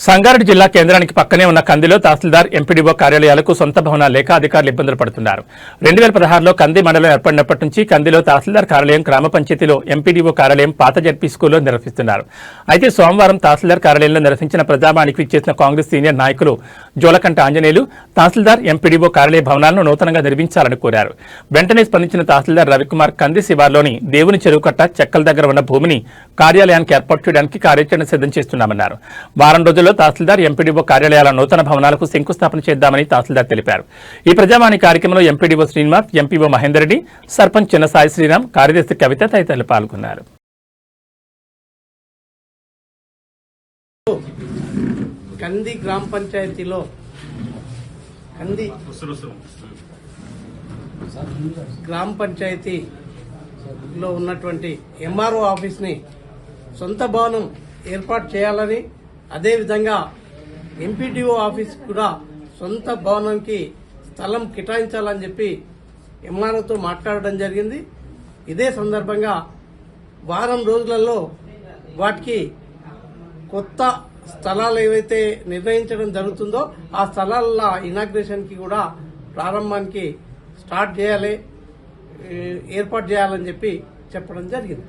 సంగారెడ్డి జిల్లా కేంద్రానికి పక్కనే ఉన్న కందిలో తహసీల్దార్ ఎంపీడీఓ కార్యాలయాలకు సొంత భవనాలు లేక అధికారులు ఇబ్బందులు పడుతున్నారు. 2016లో కంది మండలం ఏర్పడినప్పటి నుంచి కందిలో తహసీల్దార్ కార్యాలయం, గ్రామ పంచాయతీలో ఎంపీడీఓ కార్యాలయం పాత జడ్పీ స్కూల్లో నిర్వహిస్తున్నారు. అయితే సోమవారం తహసీల్దార్ కార్యాలయంలో నిర్వహించిన ప్రజావానికి ఇచ్చేసిన కాంగ్రెస్ సీనియర్ నాయకులు జోలకంట ఆంజనేయులు తహసీల్దార్ ఎంపీడీఓ కార్యాలయ భవనాలను నూతనంగా నిర్మించాలని కోరారు. వెంటనే స్పందించిన తహసీల్దార్ రవికుమార్ కంది శివార్లోని దేవుని చెరువు కట్ట చెక్కల దగ్గర ఉన్న భూమిని కార్యాలయానికి ఏర్పాటు చేయడానికి కార్యాచరణ సిద్ధం చేస్తున్నామన్నారు. వారం రోజుల్లో తహసీల్దార్ ఎంపీడీఓ కార్యాలయాల నూతన భవనాలకు శంకుస్థాపన చేద్దామని తహసీల్దార్ తెలిపారు. ఈ ప్రజావాణి కార్యక్రమంలో ఎంపీడీఓ శ్రీనివాస్, ఎంపీఓ మహేందర్ రెడ్డి, సర్పంచ్ చిన్న సాయి శ్రీరామ్, కార్యదర్శి కవిత తదితరులు పాల్గొన్నారు. కంది గ్రామ పంచాయతీలో కంది గ్రామ పంచాయతీలో ఉన్నటువంటి ఎంఆర్ఓ ఆఫీస్ని సొంత భవనం ఏర్పాటు చేయాలని, అదేవిధంగా ఎంపీడీఓ ఆఫీస్ కూడా సొంత భవనానికి స్థలం కేటాయించాలని చెప్పి ఎంఆర్ఓతో మాట్లాడడం జరిగింది. ఇదే సందర్భంగా వారం రోజులలో వాటికి కొత్త స్థలాలు ఏవైతే నిర్ణయించడం జరుగుతుందో ఆ స్థలాల ఇనాగ్రేషన్కి కూడా ప్రారంభానికి ఏర్పాటు చేయాలని చెప్పి చెప్పడం జరిగింది.